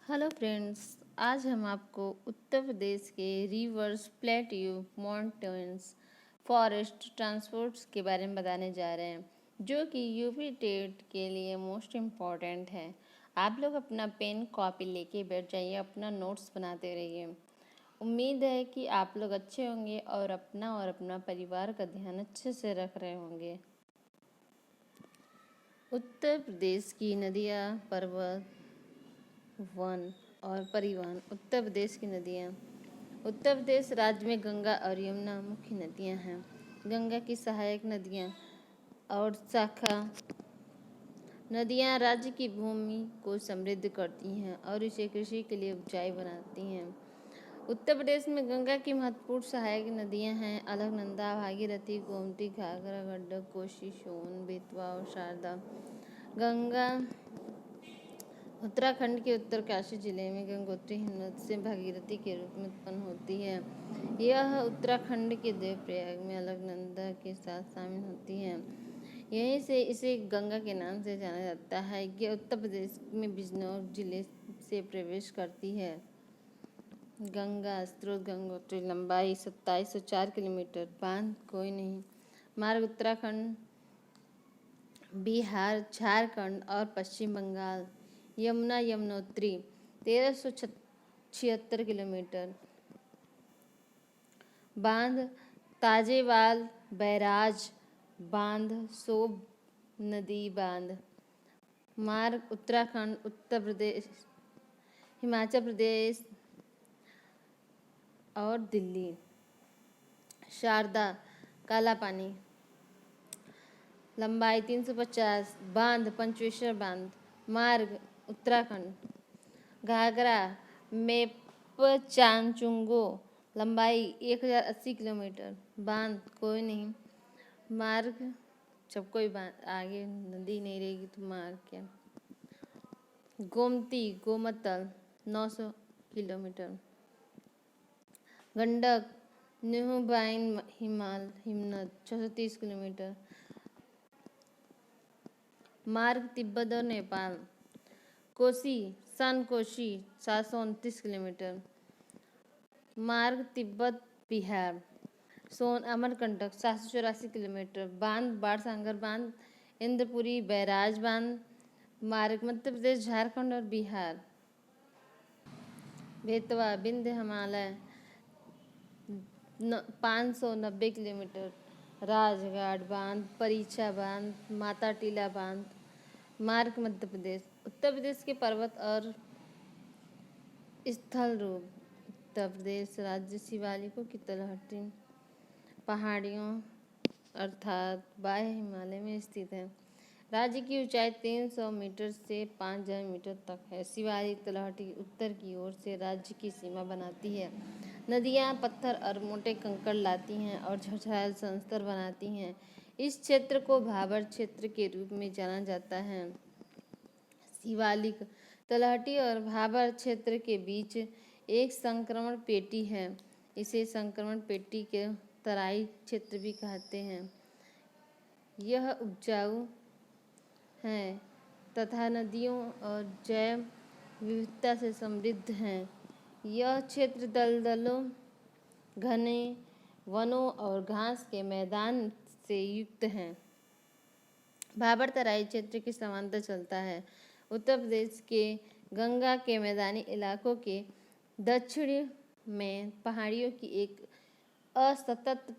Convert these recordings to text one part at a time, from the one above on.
Hello friends, आज हम आपको उत्तर प्रदेश के reverse plateau mountains forest transports के बारे में बताने जा रहे हैं, जो कि यूपी टेट के लिए मोस्ट इम्पॉर्टेंट है। आप लोग अपना पेन कॉपी लेके बैठ जाइए, अपना नोट्स बनाते रहिए। उम्मीद है कि आप लोग अच्छे होंगे और अपना परिवार का ध्यान अच्छे से रख रहे होंगे। उत्तर प्रदेश की नदियाँ, पर्वत, वन और परिवहन। उत्तर प्रदेश की नदियाँ। उत्तर प्रदेश राज्य में गंगा और यमुना मुख्य नदियाँ हैं। गंगा की सहायक नदियाँ और शाखा नदियाँ राज्य की भूमि को समृद्ध करती हैं और इसे कृषि के लिए उपजाऊ बनाती हैं। उत्तर प्रदेश में गंगा की महत्वपूर्ण सहायक नदियाँ हैं अलकनंदा, भागीरथी, गोमती, घाघरा, गंडक, कोसी, सोन, बेतवा और शारदा। गंगा उत्तराखंड के उत्तरकाशी जिले में गंगोत्री हिमनद से भागीरथी के रूप में उत्पन्न होती है। यह उत्तराखंड के देवप्रयाग में अलकनंदा के साथ शामिल होती है। यहीं से इसे गंगा के नाम से जाना जाता है। यह उत्तर प्रदेश में बिजनौर जिले से प्रवेश करती है। गंगा स्रोत गंगोत्री, लंबाई 2704 किलोमीटर, बांध कोई नहीं। मार्ग उत्तराखंड, बिहार, झारखंड और पश्चिम बंगाल। यमुना यमुनोत्री 1376 किलोमीटर। बांध ताजेवाल बैराज बांध, सोब नदी बांध। मार्ग उत्तराखंड, उत्तर प्रदेश, हिमाचल प्रदेश और दिल्ली। शारदा काला पानी, लंबाई 350, बांध पंचेश्वर बांध। मार्ग उत्तराखंड। घाघरा मेपचानचुंगो, लंबाई 1080 किलोमीटर, बांध कोई नहीं। मार्ग जब कोई आगे नदी नहीं रहेगी तो मार्ग क्या। गोमती गोमतल 900 किलोमीटर। गंडक नुहबाइन हिमनद 630 किलोमीटर। मार्ग तिब्बत और नेपाल। कोसी सन कोसी 729 किलोमीटर। मार्ग तिब्बत बिहार। सोन अमरकंटक 784 किलोमीटर। बांध बाणसागर बांध, इंद्रपुरी बैराज बांध। मार्ग मध्य प्रदेश, झारखंड और बिहार। बेतवा विंध्य हिमालय 590 किलोमीटर। राजघाट बांध, परीक्षा बांध, माता टीला बांध। मार्ग मध्य प्रदेश। उत्तर प्रदेश के पर्वत और स्थल रूप। उत्तर प्रदेश राज्य शिवालिकों की तलहटी पहाड़ियों अर्थात बाह्य हिमालय में स्थित है। राज्य की ऊंचाई 300 मीटर से 5000 मीटर तक है। शिवालिक तलहटी उत्तर की ओर से राज्य की सीमा बनाती है। नदियाँ पत्थर और मोटे कंकड़ लाती हैं और झरझराल संस्तर बनाती हैं। इस क्षेत्र को भाबर क्षेत्र के रूप में जाना जाता है। शिवालिक तलहटी और भाबर क्षेत्र के बीच एक संक्रमण पेटी है। इसे संक्रमण पेटी के तराई क्षेत्र भी कहते हैं। यह उपजाऊ है तथा नदियों और जैव विविधता से समृद्ध है। यह क्षेत्र दलदलों, घने वनों और घास के मैदान से युक्त है। भाबर तराई क्षेत्र के समांतर चलता है। उत्तर प्रदेश के गंगा के मैदानी इलाकों के दक्षिण में पहाड़ियों की एक असतत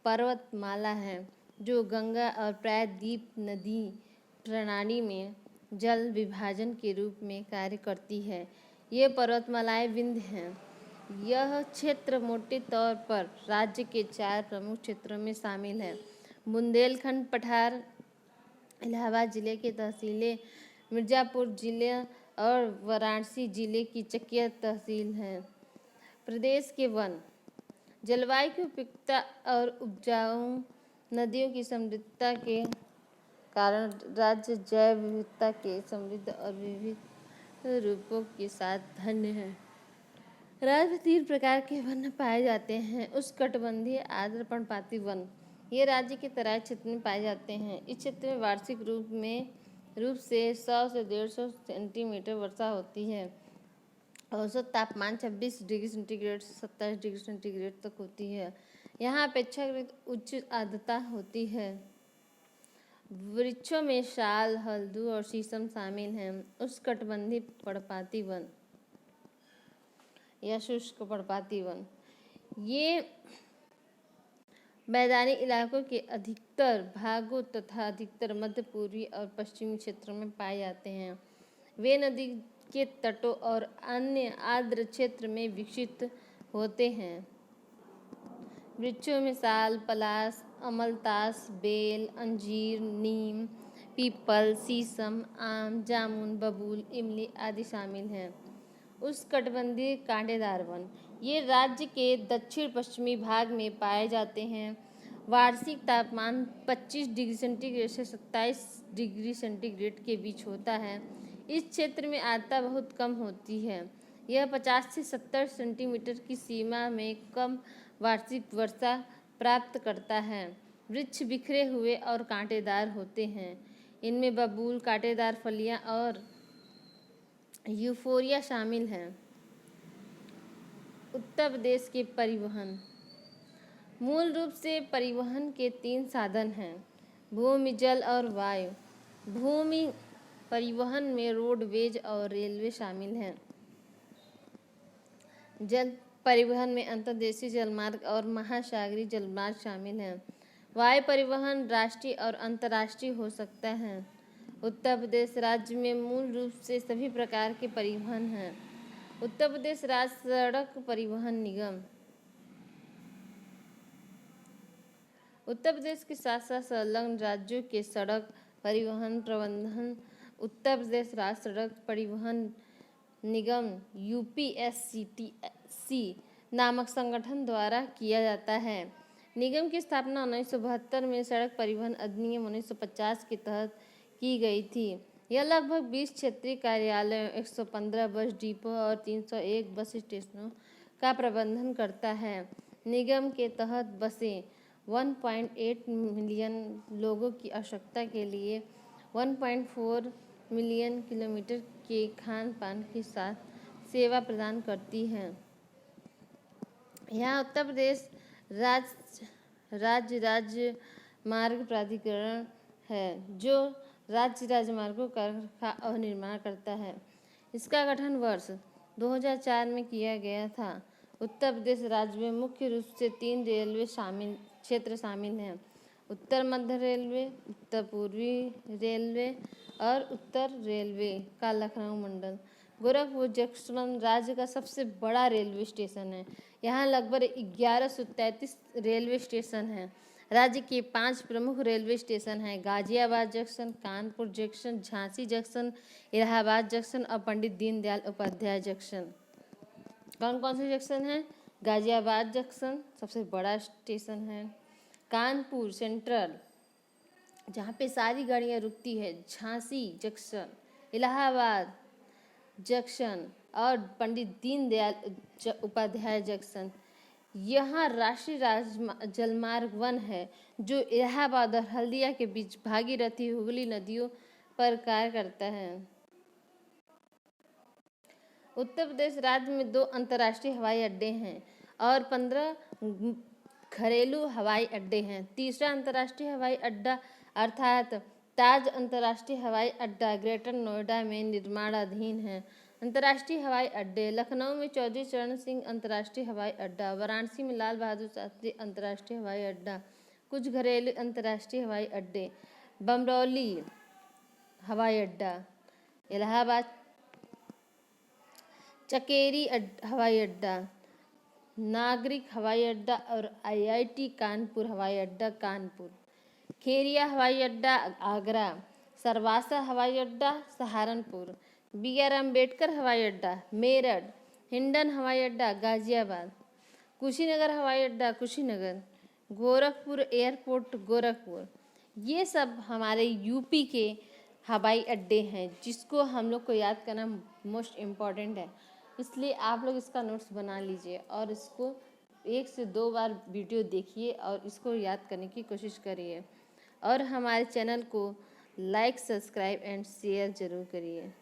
पर्वतमाला है, जो गंगा और प्रायद्वीप नदी प्रणाली में जल विभाजन के रूप में कार्य करती है। ये पर्वतमालाएं विंध्य हैं। यह क्षेत्र मोटे तौर पर राज्य के 4 प्रमुख क्षेत्रों में शामिल है। बुंदेलखंड पठार इलाहाबाद जिले के तहसीलें, मिर्जापुर जिले और वाराणसी जिले की चकिया तहसील है। प्रदेश के वन। जलवायु की उपयुक्तता और उपजाऊ नदियों की समृद्धता के कारण राज्य जैव विविधता के समृद्ध और विविध रूपों के साथ धन्य है। राज्य में 3 प्रकार के वन पाए जाते हैं। उष्णकटिबंधीय आर्द्र पर्णपाती वन। ये राज्य के तराई क्षेत्र में पाए जाते हैं। इस क्षेत्र में वार्षिक रूप से 100 से 150 सेंटीमीटर वर्षा होती है। औसत तापमान 26 डिग्री सेंटीग्रेड से 27 डिग्री सेंटीग्रेड तक होती है। यहाँ अपेक्षाकृत उच्च आर्द्रता होती है। वृक्षों में साल, हल्दू और शीशम शामिल हैं। उष्णकटिबंधीय पर्णपाती वन या शुष्क पर्णपाती वन, ये मैदानी इलाकों के अधिकतर भागों तथा अधिकतर मध्य पूर्वी और पश्चिमी क्षेत्रों में पाए जाते हैं। वे नदी के तटों और अन्य आर्द्र क्षेत्र में विकसित होते हैं। वृक्षों में साल, पलाश, अमलतास, बेल, अंजीर, नीम, पीपल, शीशम, आम, जामुन, बबूल, इमली आदि शामिल हैं। उष्णकटिबंधीय कांटेदार वन, ये राज्य के दक्षिण पश्चिमी भाग में पाए जाते हैं। वार्षिक तापमान 25 डिग्री सेंटीग्रेड से 27 डिग्री सेंटीग्रेड के बीच होता है। इस क्षेत्र में आर्द्रता बहुत कम होती है। यह 50 से 70 सेंटीमीटर की सीमा में कम वार्षिक वर्षा प्राप्त करता है। वृक्ष बिखरे हुए और कांटेदार होते हैं। इनमें बबूल, कांटेदार फलियां और यूफोरिया शामिल हैं। उत्तर प्रदेश के परिवहन, मूल रूप से परिवहन के 3 साधन हैं, भूमि, जल और वायु। भूमि परिवहन में रोडवेज और रेलवे शामिल हैं। जल परिवहन में अंतर्देशीय जलमार्ग और महासागरीय जलमार्ग शामिल हैं। वायु परिवहन राष्ट्रीय और अंतर्राष्ट्रीय हो सकता है। उत्तर प्रदेश राज्य में मूल रूप से सभी प्रकार के परिवहन हैं। उत्तर प्रदेश राज्य सड़क परिवहन निगम उत्तर प्रदेश के साथ साथ संलग्न राज्यों के सड़क परिवहन प्रबंधन उत्तर प्रदेश राज्य सड़क परिवहन निगम UPSCTC नामक संगठन द्वारा किया जाता है। निगम की स्थापना 1972 में सड़क परिवहन अधिनियम 1950 के तहत की गई थी। यह लगभग 20 क्षेत्रीय कार्यालयों, 115 बस डिपो और 301 बस स्टेशनों का प्रबंधन करता है। निगम के तहत बसें 1.8 मिलियन लोगों की आवश्यकता के लिए 1.4 मिलियन किलोमीटर के खान पान के साथ सेवा प्रदान करती हैं। यहाँ उत्तर प्रदेश राज्य मार्ग प्राधिकरण है, जो राज्य राजमार्गों का निर्माण करता है। इसका गठन वर्ष 2004 में किया गया था। उत्तर प्रदेश राज्य में मुख्य रूप से 3 रेलवे क्षेत्र शामिल हैं, उत्तर मध्य रेलवे, उत्तर पूर्वी रेलवे और उत्तर रेलवे का लखनऊ मंडल। गोरखपुर जंक्शन राज्य का सबसे बड़ा रेलवे स्टेशन है। यहाँ लगभग 1133 रेलवे स्टेशन हैं। राज्य के 5 प्रमुख रेलवे स्टेशन हैं, Ghaziabad junction, Kanpur junction, Jhansi junction, Allahabad junction और पंडित दीनदयाल उपाध्याय जंक्शन। कौन कौन से जंक्शन हैं? गाजियाबाद जंक्शन सबसे बड़ा स्टेशन है, कानपुर सेंट्रल जहाँ पे सारी गाड़ियाँ रुकती है, झांसी जंक्शन, इलाहाबाद जंक्शन और पंडित दीनदयाल उपाध्याय जंक्शन। यहाँ राष्ट्रीय जलमार्ग 1 है, जो इलाहाबाद और हल्दिया के बीच भागीरथी हुगली नदियों पर कार्य करता है। उत्तर प्रदेश राज्य में 2 अंतर्राष्ट्रीय हवाई अड्डे हैं और 15 घरेलू हवाई अड्डे हैं। तीसरा अंतर्राष्ट्रीय हवाई अड्डा अर्थात ताज अंतर्राष्ट्रीय हवाई अड्डा ग्रेटर नोएडा में निर्माणाधीन है। अंतर्राष्ट्रीय हवाई अड्डे: लखनऊ में चौधरी चरण सिंह अंतर्राष्ट्रीय हवाई अड्डा, वाराणसी में लाल बहादुर शास्त्री अंतर्राष्ट्रीय हवाई अड्डा। कुछ घरेलू अंतर्राष्ट्रीय हवाई अड्डे: बमरौली हवाई अड्डा, इलाहाबाद चकेरी हवाई अड्डा, नागरिक हवाई अड्डा और IIT कानपुर हवाई अड्डा कानपुर। खेरिया हवाई अड्डा आगरा, सरवासा हवाई अड्डा सहारनपुर, BR अम्बेडकर हवाई अड्डा मेरठ, हिंडन हवाई अड्डा गाजियाबाद, कुशीनगर हवाई अड्डा कुशीनगर, गोरखपुर एयरपोर्ट गोरखपुर। ये सब हमारे UP के हवाई अड्डे हैं, जिसको हम लोग को याद करना मोस्ट इम्पॉर्टेंट है। इसलिए आप लोग इसका नोट्स बना लीजिए और इसको 1 से 2 बार वीडियो देखिए और इसको याद करने की कोशिश करिए और हमारे चैनल को लाइक, सब्सक्राइब एंड शेयर ज़रूर करिए।